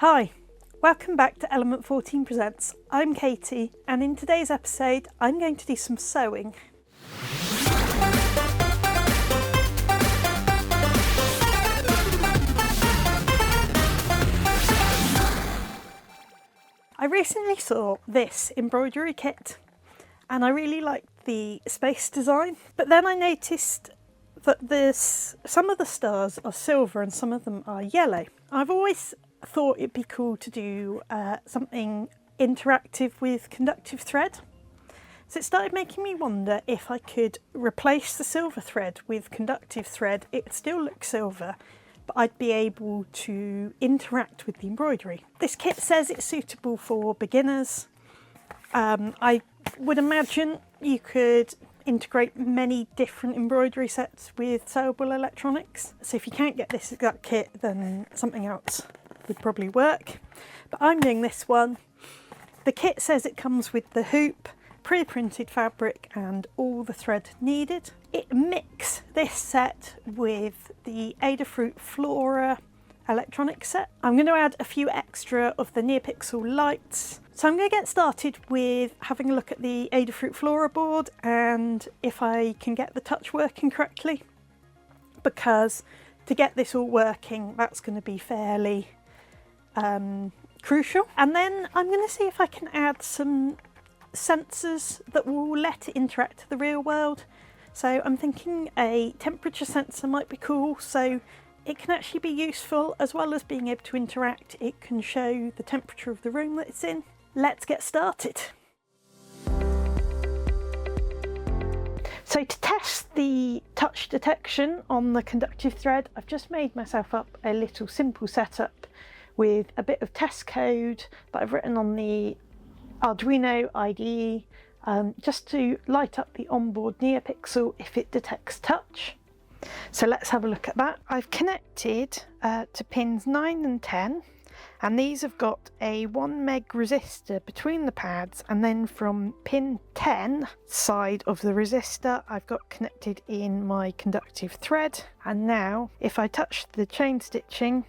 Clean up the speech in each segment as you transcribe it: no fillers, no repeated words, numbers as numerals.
Hi, welcome back to Element 14 Presents. I'm Katie, and in today's episode I'm going to do some sewing. I recently saw this embroidery kit and I really liked the space design, but then I noticed that some of the stars are silver and some of them are yellow. I've always thought it'd be cool to do something interactive with conductive thread. So it started making me wonder if I could replace the silver thread with conductive thread. It still looks silver, but I'd be able to interact with the embroidery. This kit says it's suitable for beginners. I would imagine you could integrate many different embroidery sets with sewable electronics. So if you can't get this exact kit, then something else would probably work. But I'm doing this one. The kit says it comes with the hoop, pre-printed fabric and all the thread needed. It mixes this set with the Adafruit FLORA electronic set. I'm going to add a few extra of the Neopixel lights. So I'm going to get started with having a look at the Adafruit FLORA board and if I can get the touch working correctly, because to get this all working that's going to be fairly crucial. And then I'm going to see if I can add some sensors that will let it interact with the real world. So I'm thinking a temperature sensor might be cool, so it can actually be useful as well as being able to interact. It can show the temperature of the room that it's in. Let's get started. So to test the touch detection on the conductive thread, I've just made myself up a little simple setup with a bit of test code that I've written on the Arduino IDE just to light up the onboard Neopixel if it detects touch. So let's have a look at that. I've connected to pins 9 and 10, and these have got a 1 meg resistor between the pads, and then from pin 10 side of the resistor I've got connected in my conductive thread. And now if I touch the chain stitching,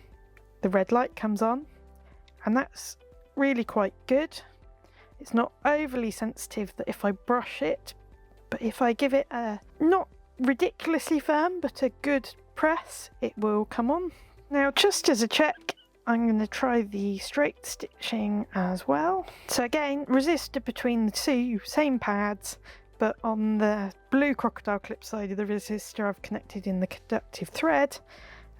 the red light comes on, and that's really quite good. It's not overly sensitive that if I brush it, but if I give it a not ridiculously firm but a good press, it will come on. Now just as a check, I'm going to try the straight stitching as well. So again, resistor between the two same pads, but on the blue crocodile clip side of the resistor I've connected in the conductive thread,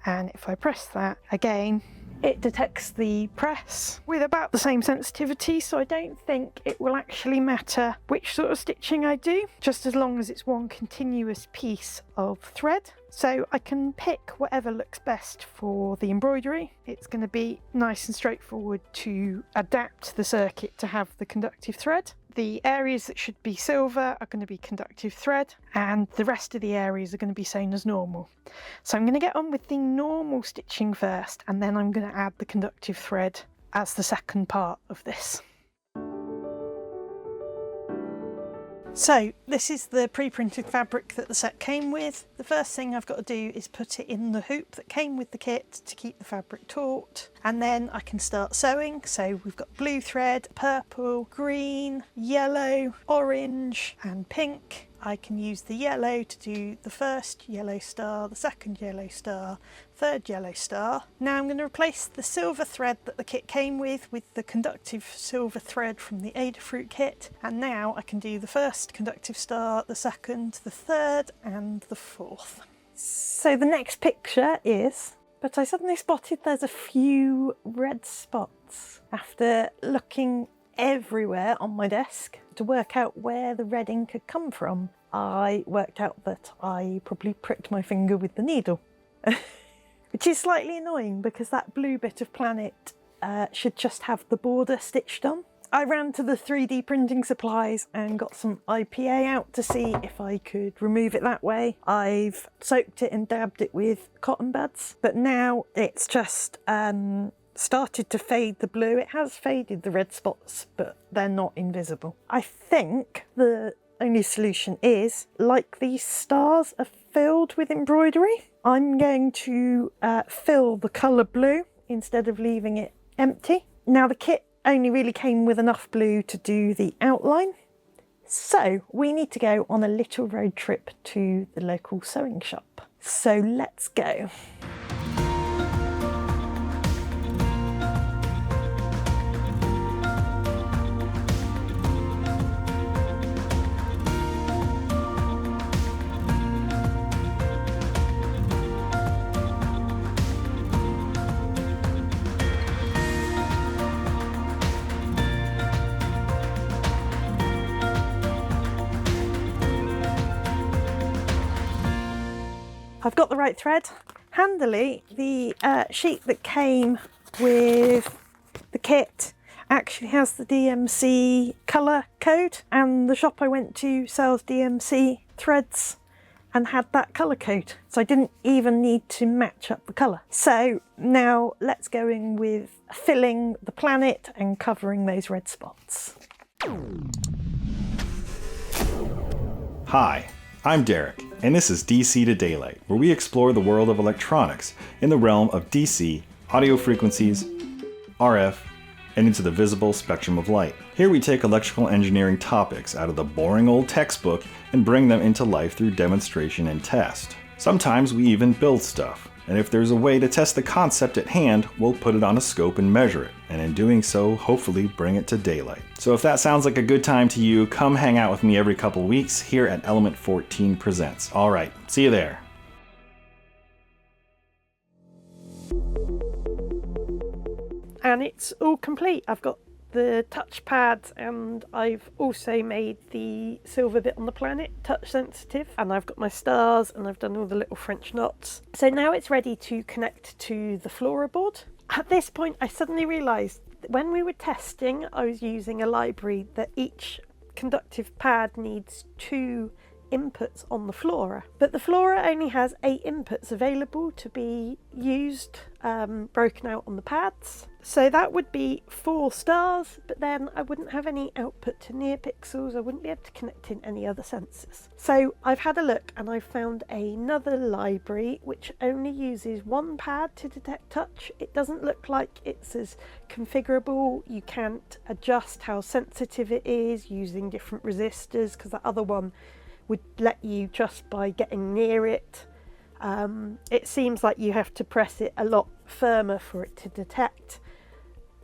and if I press that again, it detects the press with about the same sensitivity, so I don't think it will actually matter which sort of stitching I do, just as long as it's one continuous piece of thread. So I can pick whatever looks best for the embroidery. It's going to be nice and straightforward to adapt the circuit to have the conductive thread. The areas that should be silver are going to be conductive thread, and the rest of the areas are going to be sewn as normal. So I'm going to get on with the normal stitching first, and then I'm going to add the conductive thread as the second part of this. So this is the pre-printed fabric that the set came with. The first thing I've got to do is put it in the hoop that came with the kit to keep the fabric taut, and then I can start sewing. So we've got blue thread, purple, green, yellow, orange and pink. I can use the yellow to do the first yellow star, the second yellow star, third yellow star. Now I'm going to replace the silver thread that the kit came with the conductive silver thread from the Adafruit kit, and now I can do the first conductive star, the second, the third and the fourth. So the next picture is, but I suddenly spotted there's a few red spots. After looking everywhere on my desk to work out where the red ink had come from, I worked out that I probably pricked my finger with the needle. Which is slightly annoying because that blue bit of planet should just have the border stitched on. I ran to the 3D printing supplies and got some IPA out to see if I could remove it that way. I've soaked it and dabbed it with cotton buds, but now it's just started to fade the blue. It has faded the red spots, but they're not invisible. I think the only solution is, like these stars are filled with embroidery, I'm going to fill the colour blue instead of leaving it empty. Now the kit only really came with enough blue to do the outline, so we need to go on a little road trip to the local sewing shop. So let's go. I've got the right thread. Handily, the sheet that came with the kit actually has the DMC colour code, and the shop I went to sells DMC threads and had that colour code, so I didn't even need to match up the colour. So now let's go in with filling the planet and covering those red spots. Hi, I'm Derek, and this is DC to Daylight, where we explore the world of electronics in the realm of DC, audio frequencies, RF, and into the visible spectrum of light. Here we take electrical engineering topics out of the boring old textbook and bring them into life through demonstration and test. Sometimes we even build stuff, and if there's a way to test the concept at hand, we'll put it on a scope and measure it, and in doing so, hopefully bring it to daylight. So if that sounds like a good time to you, come hang out with me every couple weeks here at Element 14 Presents. Alright, see you there. And it's all complete. I've got the touchpad, and I've also made the silver bit on the planet touch sensitive, and I've got my stars, and I've done all the little French knots. So now it's ready to connect to the FLORA board. At this point I suddenly realised that when we were testing, I was using a library that each conductive pad needs 2 inputs on the FLORA, but the FLORA only has 8 inputs available to be used, broken out on the pads. So that would be 4 stars, but then I wouldn't have any output to Neopixels. I wouldn't be able to connect in any other sensors. So I've had a look, and I've found another library which only uses 1 pad to detect touch. It doesn't look like it's as configurable. You can't adjust how sensitive it is using different resistors, because that other one would let you just by getting near it. It seems like you have to press it a lot firmer for it to detect,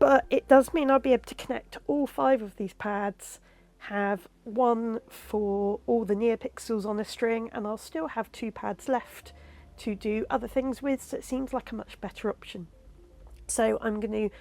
but it does mean I'll be able to connect all 5 of these pads, have 1 for all the Neopixels on a string, and I'll still have 2 pads left to do other things with, so it seems like a much better option. So I'm going to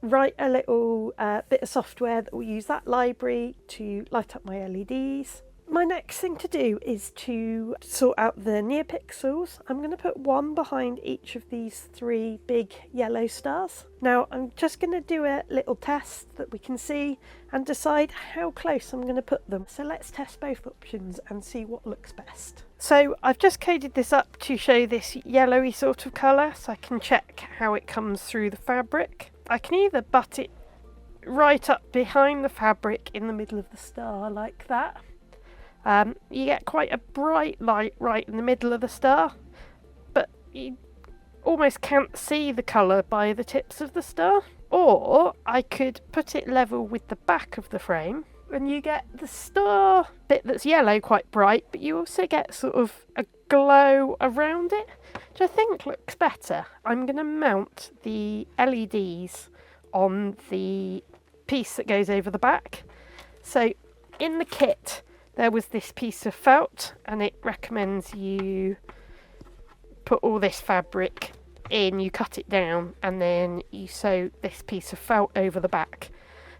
write a little bit of software that will use that library to light up my LEDs. My next thing to do is to sort out the Neopixels. I'm going to put 1 behind each of these 3 big yellow stars. Now I'm just going to do a little test that we can see and decide how close I'm going to put them. So let's test both options and see what looks best. So I've just coded this up to show this yellowy sort of colour, so I can check how it comes through the fabric. I can either butt it right up behind the fabric in the middle of the star like that. You get quite a bright light right in the middle of the star, but you almost can't see the colour by the tips of the star. Or I could put it level with the back of the frame, and you get the star bit that's yellow quite bright, but you also get sort of a glow around it, which I think looks better. I'm going to mount the LEDs on the piece that goes over the back. So in the kit there was this piece of felt, and it recommends you put all this fabric in, you cut it down, and then you sew this piece of felt over the back.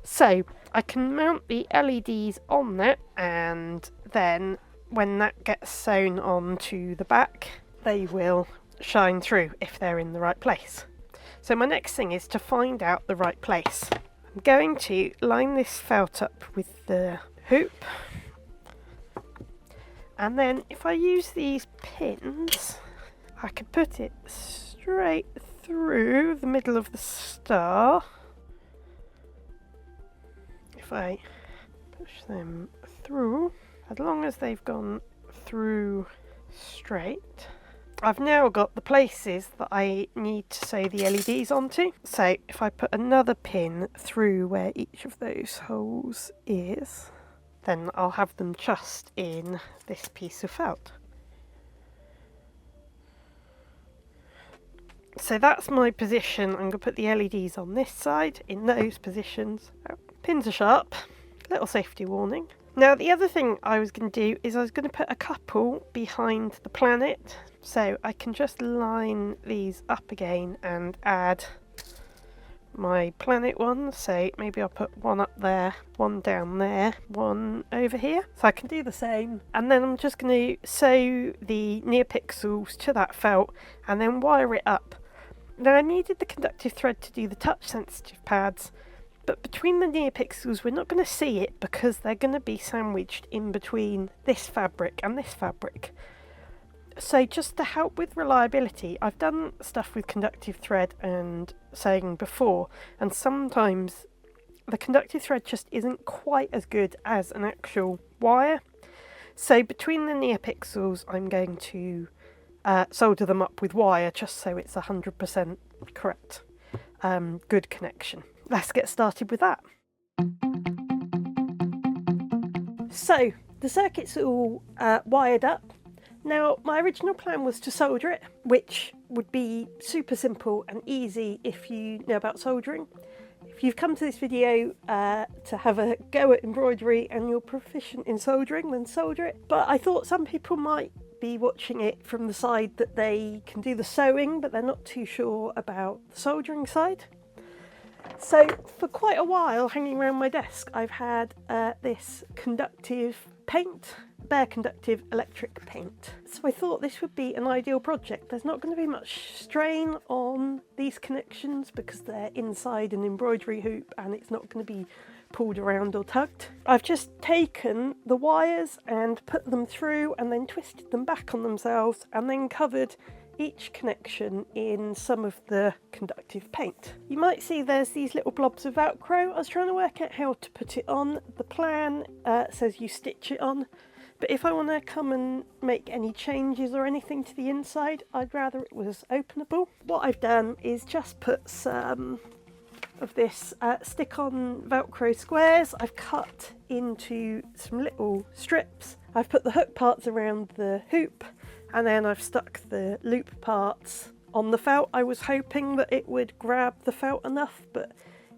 So I can mount the LEDs on that, and then when that gets sewn onto the back, they will shine through if they're in the right place. So my next thing is to find out the right place. I'm going to line this felt up with the hoop. And then if I use these pins, I could put it straight through the middle of the star. If I push them through, as long as they've gone through straight, I've now got the places that I need to sew the LEDs onto. So if I put another pin through where each of those holes is, then I'll have them just in this piece of felt. So that's my position. I'm going to put the LEDs on this side in those positions. Pins are sharp, little safety warning. Now the other thing I was going to do is I was going to put a couple behind the planet, so I can just line these up again and add my planet ones. So maybe I'll put one up there, one down there, one over here. So I can do the same, and then I'm just going to sew the Neopixels to that felt and then wire it up. Now I needed the conductive thread to do the touch sensitive pads, but between the Neopixels we're not going to see it because they're going to be sandwiched in between this fabric and this fabric. So just to help with reliability, I've done stuff with conductive thread and sewing before, and sometimes the conductive thread just isn't quite as good as an actual wire. So between the Neopixels I'm going to solder them up with wire just so it's 100% correct, good connection. Let's get started with that. So the circuit's all wired up. Now my original plan was to solder it, which would be super simple and easy if you know about soldering. If you've come to this video to have a go at embroidery and you're proficient in soldering, then solder it. But I thought some people might be watching it from the side that they can do the sewing, but they're not too sure about the soldering side. So for quite a while, hanging around my desk, I've had this conductive paint, bare conductive electric paint. So I thought this would be an ideal project. There's not going to be much strain on these connections because they're inside an embroidery hoop and it's not going to be pulled around or tugged. I've just taken the wires and put them through and then twisted them back on themselves and then covered each connection in some of the conductive paint. You might see there's these little blobs of Velcro. I was trying to work out how to put it on. The plan says you stitch it on, but if I want to come and make any changes or anything to the inside, I'd rather it was openable. What I've done is just put some of this stick-on Velcro squares. I've cut into some little strips. I've put the hook parts around the hoop, and then I've stuck the loop parts on the felt. I was hoping that it would grab the felt enough, but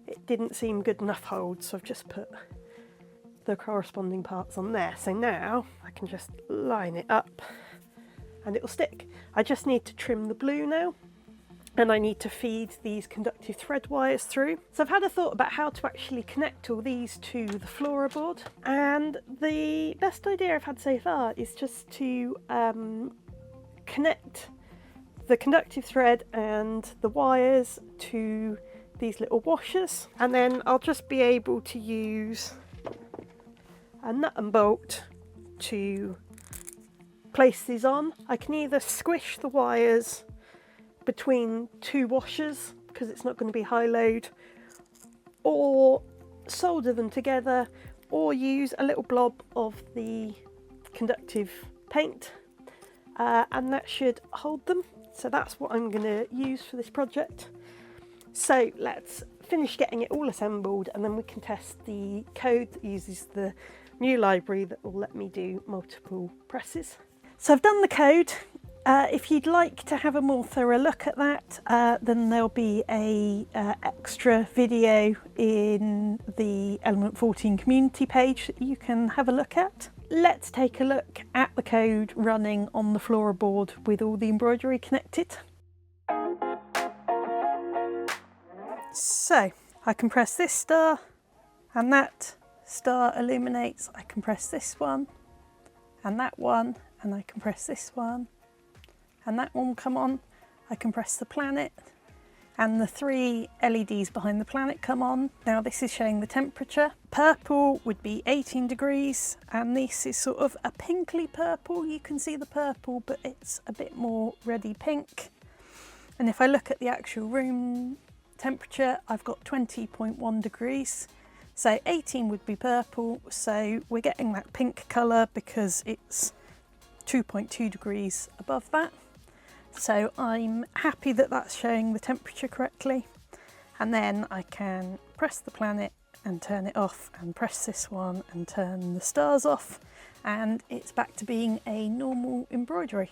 it didn't seem good enough hold, so I've just put the corresponding parts on there. So now I can just line it up and it'll stick. I just need to trim the blue now, and I need to feed these conductive thread wires through. So I've had a thought about how to actually connect all these to the FLORA board, and the best idea I've had so far is just to connect the conductive thread and the wires to these little washers, and then I'll just be able to use a nut and bolt to place these on. I can either squish the wires between two washers because it's not going to be high load, or solder them together, or use a little blob of the conductive paint and that should hold them. So that's what I'm going to use for this project. So let's finish getting it all assembled and then we can test the code that uses the new library that will let me do multiple presses. So I've done the code. If you'd like to have a more thorough look at that, then there'll be a extra video in the Element 14 community page that you can have a look at. Let's take a look at the code running on the FLORA board with all the embroidery connected. So I can press this star and that star illuminates. I can press this one and that one, and I can press this one and that one will come on. I can press the planet and the 3 LEDs behind the planet come on. Now this is showing the temperature. Purple would be 18 degrees and this is sort of a pinkly purple. You can see the purple, but it's a bit more reddy pink. And if I look at the actual room temperature, I've got 20.1 degrees. So 18 would be purple, so we're getting that pink colour because it's 2.2 degrees above that. So I'm happy that that's showing the temperature correctly. And then I can press the planet and turn it off, and press this one and turn the stars off, and it's back to being a normal embroidery.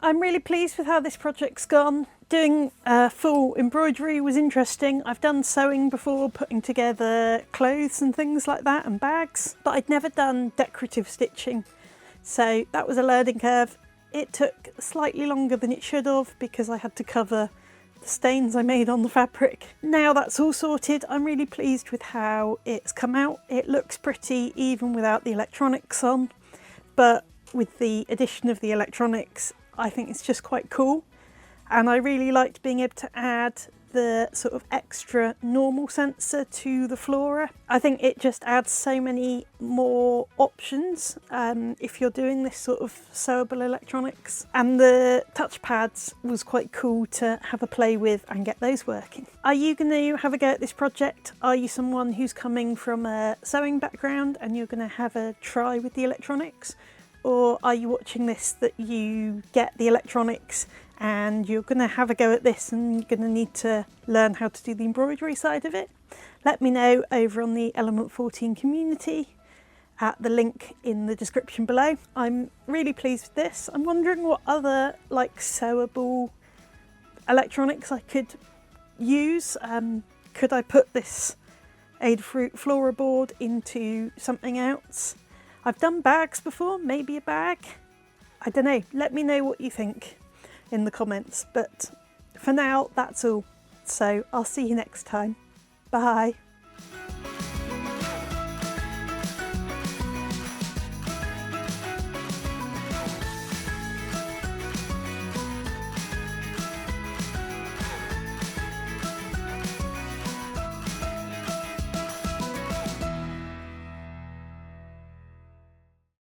I'm really pleased with how this project's gone. Doing full embroidery was interesting. I've done sewing before, putting together clothes and things like that, and bags, but I'd never done decorative stitching. So that was a learning curve. It took slightly longer than it should have because I had to cover the stains I made on the fabric. Now that's all sorted, I'm really pleased with how it's come out. It looks pretty even without the electronics on, but with the addition of the electronics, I think it's just quite cool. And I really liked being able to add the sort of extra normal sensor to the FLORA. I think it just adds so many more options if you're doing this sort of sewable electronics. And the touchpads was quite cool to have a play with and get those working. Are you going to have a go at this project? Are you someone who's coming from a sewing background and you're going to have a try with the electronics? Or are you watching this that you get the electronics and you're going to have a go at this and you're going to need to learn how to do the embroidery side of it? Let me know over on the Element 14 community at the link in the description below. I'm really pleased with this. I'm wondering what other like sewable electronics I could use. Could I put this Adafruit FLORA board into something else? I've done bags before, maybe a bag. I don't know, let me know what you think in the comments, but for now that's all. So I'll see you next time. Bye.